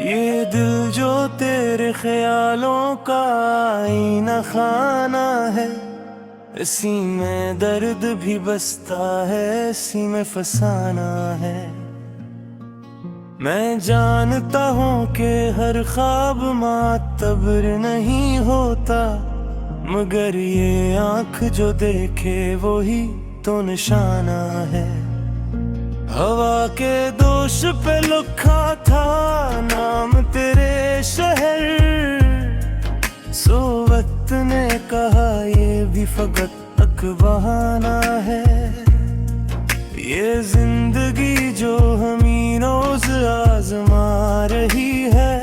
ये दिल जो तेरे ख्यालों का आईना खाना है, इसी में दर्द भी बसता है, इसी में फसाना है। मैं जानता हूँ कि हर ख्वाब मातबर नहीं होता, मगर ये आँख जो देखे वही तो निशाना है। हवा के दोष पे लिखा था नाम तेरे शहर, सो वक्त ने कहा ये भी फकत एक बहाना है। ये जिंदगी जो हमें रोज आजमा रही है,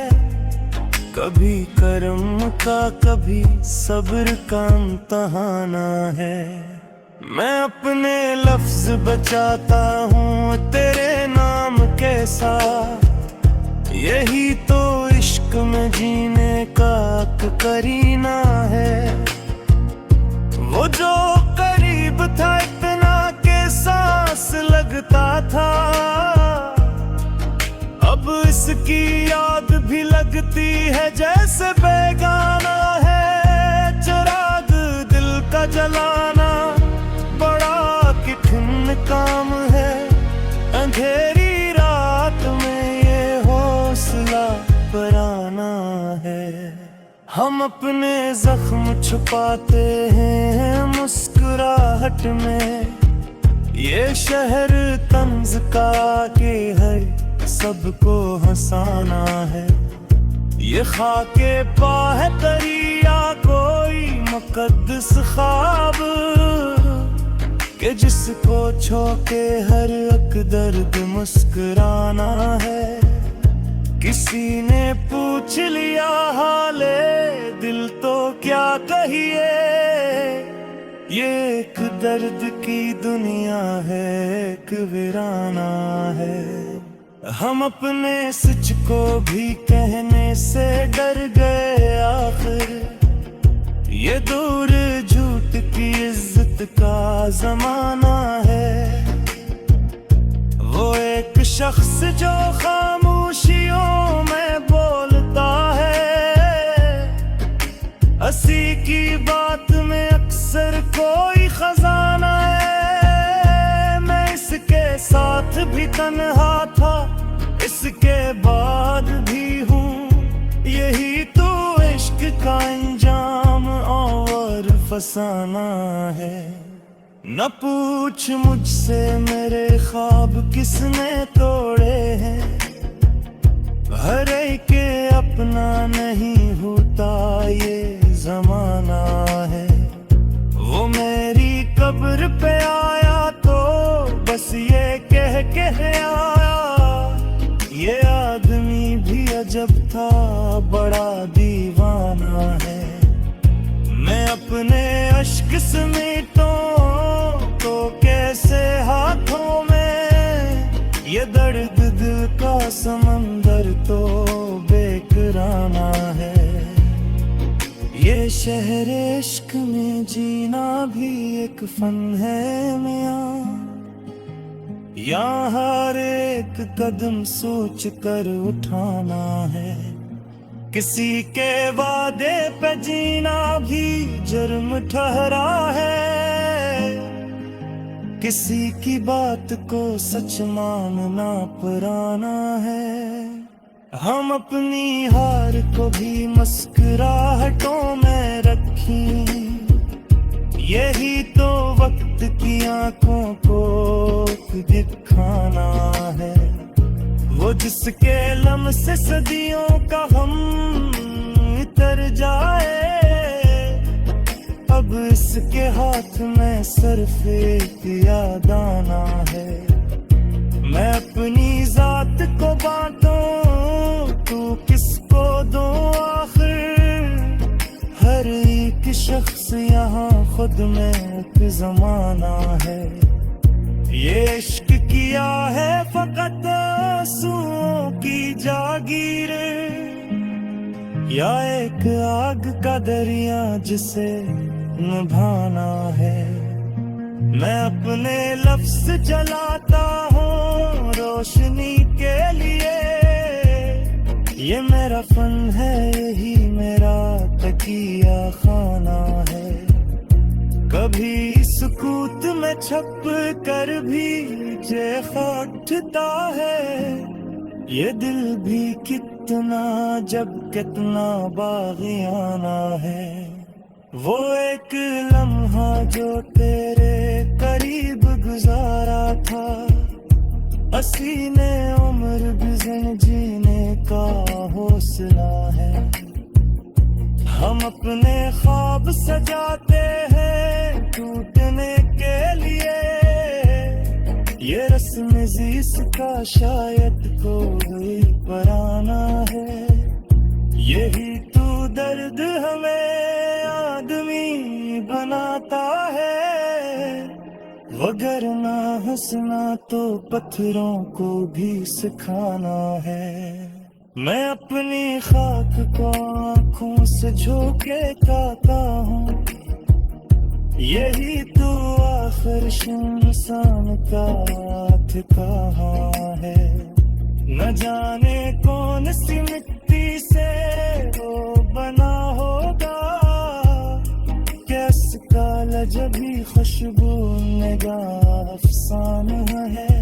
कभी कर्म का कभी सब्र का इम्तहाना है। मैं अपने लफ्ज बचाता हूँ तेरे नाम के साथ, यही तो इश्क में जीने का करीना है। वो जो करीब था इतना के सांस लगता था, अब इसकी याद भी लगती है जैसे बेगाना है। चिराग दिल का जलाना काम है, अंधेरी रात में ये हौसला पराना है। हम अपने जख्म छुपाते हैं मुस्कुराहट में, ये शहर तंज का के हर सबको हंसाना है। ये खाके पा है दरिया कोई मुकद्दस ख्वाब, कि जिसको छो के हर एक दर्द मुस्कुराना है। किसी ने पूछ लिया हाले दिल तो क्या कहिए, ये एक दर्द की दुनिया है, एक वीराना है। हम अपने सच को भी कहने से डर गए आखिर, ये दूर झूठ की इज्जत का जमाना है। वो एक शख्स जो खामोशियों में बोलता है, हंसी की बात में अक्सर कोई खजाना है। मैं इसके साथ भी तन्हा था, इसके बाद भी हूँ, यही तो इश्क का अंजाम और फसाना है। न पूछ मुझसे मेरे ख्वाब किसने तोड़े हैं, हर एक के अपना नहीं होता ये जमाना है। वो मेरी कब्र पे आया तो बस ये कह के आया, ये आदमी भी अजब था बड़ा दीवाना है। मैं अपने अश्क समेटूं तो कैसे हाथों में, ये दर्द दिल का समंदर तो बेकराना है। ये शहर इश्क में जीना भी एक फन है मियां, यहाँ हर एक कदम सोच कर उठाना है। किसी के वादे पे जीना भी जुर्म ठहरा है, किसी की बात को सच मानना पुराना है। हम अपनी हार को भी मुस्कुराहटों में रखी, यही तो वक्त की आंखों को दिखाना है। वो जिसके लम से सदियों का हम इतर जाए, अब इसके हाथ में सिर्फ एक यादाना है। मैं अपनी जात को बांटूं तू किसको दो आखिर, हर एक शख्स यहाँ खुद में एक जमाना है। ये इश्क किया है फकत आंसुओं की जागीर, या एक आग का दरिया जिसे निभाना है। मैं अपने लफ्ज जलाता हूँ रोशनी के लिए, ये मेरा फन है, यही मेरा तकिया खाना है। कभी सुकूत में छप कर भी जे उठता है। ये दिल भी कितना जब कितना बागियाना है। वो एक लम्हा जो तेरे करीब गुजारा था, हसीने उम्र गुज़र जीने का हौसला है। हम अपने ख्वाब सजाते हैं टूटने के लिए। ये रस्म ज़िस्त का शायद कोई पराना है। यही तो दर्द हमें आदमी बनाता है। वगरना हंसना तो पत्थरों को भी सिखाना है। मैं अपनी खाक को आँखों से झोंके खाता हूँ। यही तो आखिर इंसान का कहाँ है। न जाने कौन सी मिट्टी से वो बना होगा। कैस का लजबी खुशबू निगाह अफसाना है।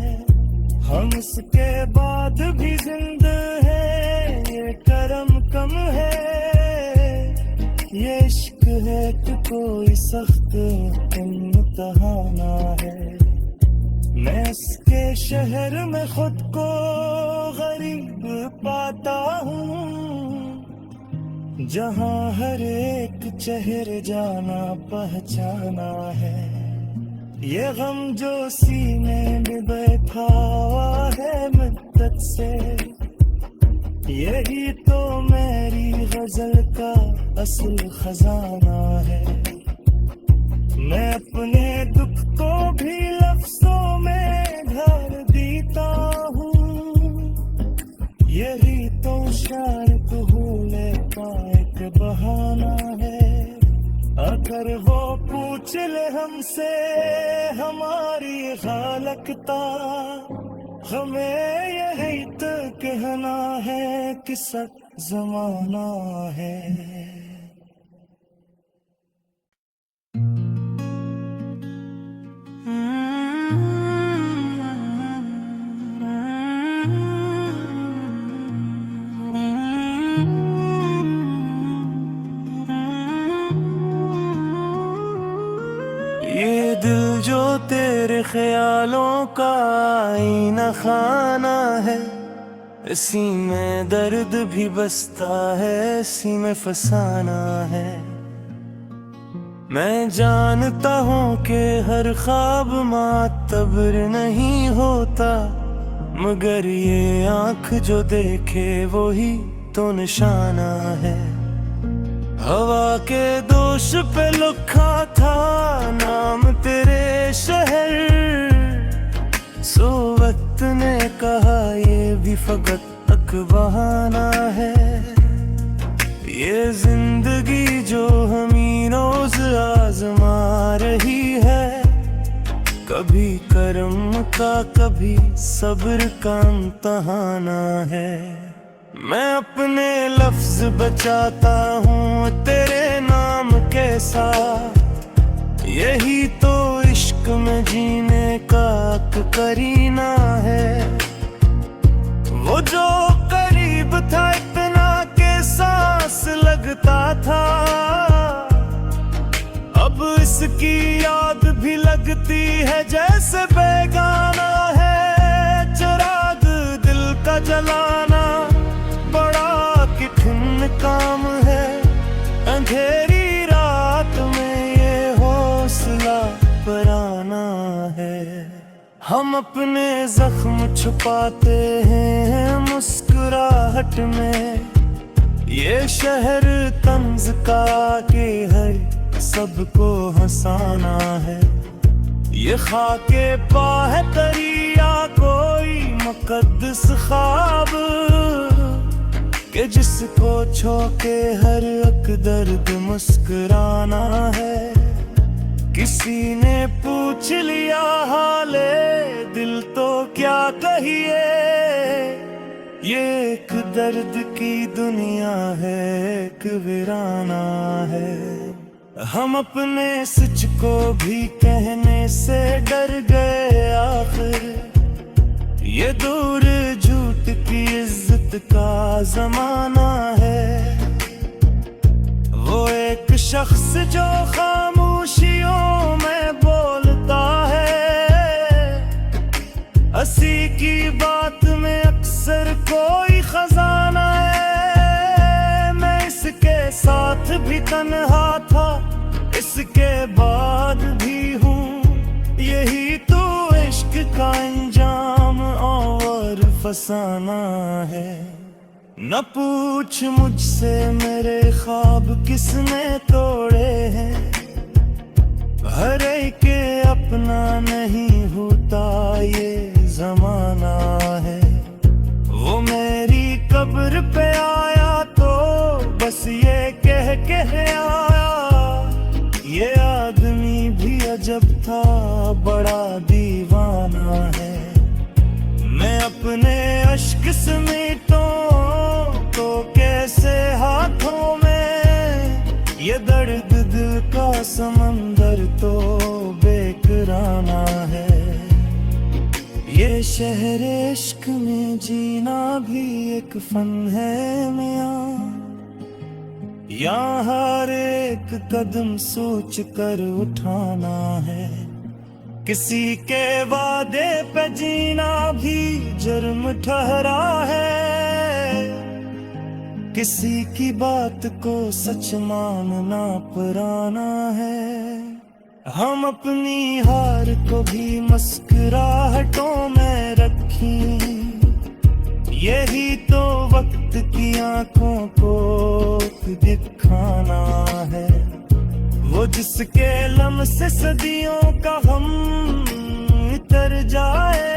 हम इसके बाद भी जिंदा है, ये करम कम है। ये इश्क है कि कोई सख्त इम्तिहाना है। मैं इसके शहर में खुद को गरीब पाता हूँ, जहाँ हर एक चेहरे जाना पहचाना है। ये गम जो सीने में बैठा हुआ है मुद्दत से, यही तो मेरी गजल का असल खजाना है। मैं अपने दुख को भी लफ्जों में ढाल देता हूँ। यही तो शायद भूले का एक बहाना है। अगर वो पूछ ले हमसे हमारी हालकता, हमें यही तो कहना है कि सब जमाना है। ये दिल जो तेरे ख्यालों का आईना खाना है। इसी में दर्द भी बसता है, इसी में फसाना है। मैं जानता हूँ कि हर ख्वाब मातबर नहीं होता, मगर ये आँख जो देखे वो ही तो निशाना है। हवा के दोष पे लिखा था नाम तेरे शहर, सो वक्त ने कहा ये भी फकत एक बहाना है। ये जिंदगी जो हमें रोज आजमा रही है, कभी कर्म का कभी सब्र का इम्तिहाना है। मैं अपने लफ्ज बचाता हूँ तेरे नाम के साथ, यही तो इश्क में जीने का करीना है। वो जो करीब था इतना के सांस लगता था, अब इसकी याद भी लगती है जैसे बेगाना है। चिराग दिल का जलाना बड़ा कठिन काम है, अंधेरी रात में ये हौसला पराना है। हम अपने जख्म छुपाते हैं मुस्कुराहट में, ये शहर तंज का के हर सबको हंसाना है। ये खाके पा है दरिया कोई मुकद्दस ख्वाब, कि जिसको छो के हर एक दर्द मुस्कुराना है। किसी ने पूछ लिया हाले दिल तो क्या कहिए, ये एक दर्द की दुनिया है, एक वीराना है। हम अपने सच को भी कहने से डर गए आखिर। ये दूर झूठ की इज्जत का जमाना है। वो एक शख्स जो खामोशियों में बोलता है, हंसी की बात में अक्सर कोई खजाना है। मैं इसके साथ भी तन्हा था, इसके बाद भी हूँ। यही तो इश्क का अंजाम और फसाना है। न पूछ मुझसे मेरे ख्वाब किसने तोड़े हैं। हर एक के अपना नहीं होता ये जमाना है। वो मेरी कब्र पे आया तो बस ये कह के आया, ये आदमी भी अजब था, बड़ा दीवाना है। मैं अपने अश्क समेटूं तो कैसे हाथों में, ये दर्द दिल का समंदर तो बेकराना है। ये शहर इश्क में जीना भी एक फन है मियां। यहाँ हर एक कदम सोच कर उठाना है। किसी के वादे पे जीना भी जुर्म ठहरा है। किसी की बात को सच मानना पुराना है। हम अपनी हार को भी मुस्कुराहटों में रखें। यही तो वक्त की आंखों को दिखाना है। वो जिसके लम से सदियों का हम उतर जाए,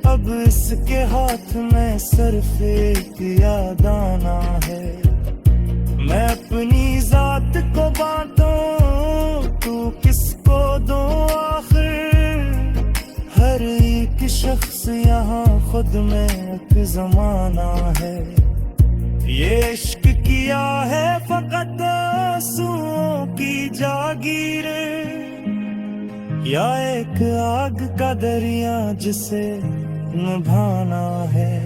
अब इसके हाथ में सिर्फ एक यादाना है। मैं अपनी जात को बांटूं तू किसको दो आखिर। हर एक शख्स यहाँ खुद में एक जमाना है। ये इश्क किया है फकत आंसुओं की जागीर, या एक आग का दरिया जिसे निभाना है।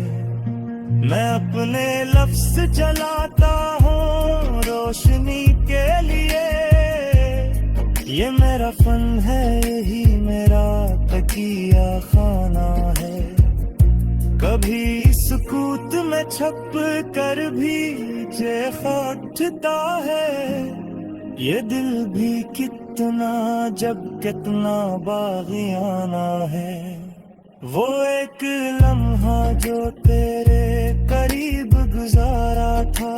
मैं अपने लफ्ज जलाता हूँ रोशनी के लिए। ये मेरा फन है, यही मेरा तकिया खाना है। कभी सुकूत में छप कर भी जैसा उठता है। ये दिल भी कितना जब कितना बागियाना है। वो एक लम्हा जो तेरे करीब गुजारा था,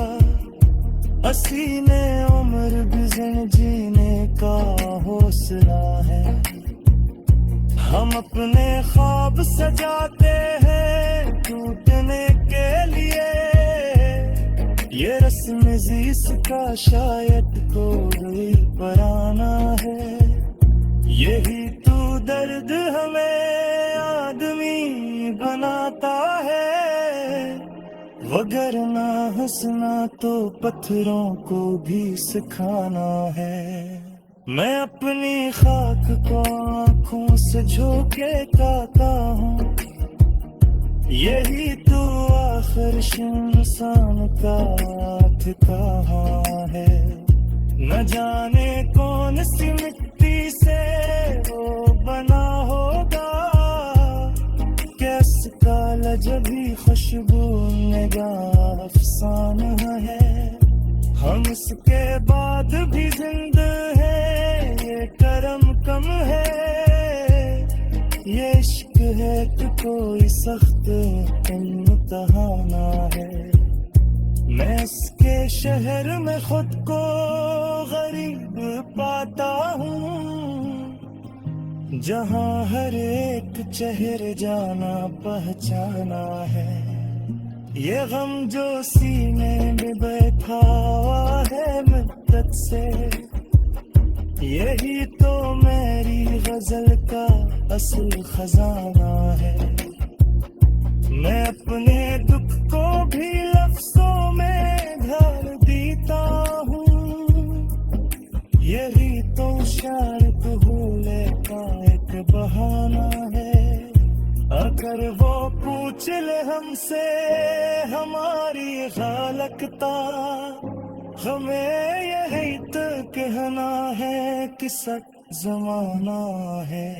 हसीने उम्र गुजर जीने का हौसला है। हम अपने ख्वाब सजाते हैं टूटने के लिए। ये रस्म जिसका शायद कोई पराना है। यही तो दर्द हमें आदमी बनाता है। वगरना हंसना तो पत्थरों को भी सिखाना है। मैं अपनी खाक को आँखों से झोंके गाता हूँ। यही तो आखिर इंसान का ठिकाना है। न जाने कौन सी मिट्टी से वो बना होगा। कैसा लजबी खुशबू निगाह अफसाना है। हम इसके बाद भी जिंदा है, ये करम कम है। ये इश्क है कि कोई सख्त इम्तिहाना है। मैं इसके शहर में खुद को गरीब पाता हूँ, जहाँ हर एक चेहरे जाना पहचाना है। ये गम जो सीने में बैठा हुआ है मुद्दत से, यही तो मेरी गजल का असल खजाना है। मैं अपने दुख को भी लफ्जों में ढाल देता हूँ, यही तो शर्त भूले का एक बहाना है। अगर वो पूछ ले हमसे हमारी हालकता, हमें यही तो कहना है कि सच जमाना है।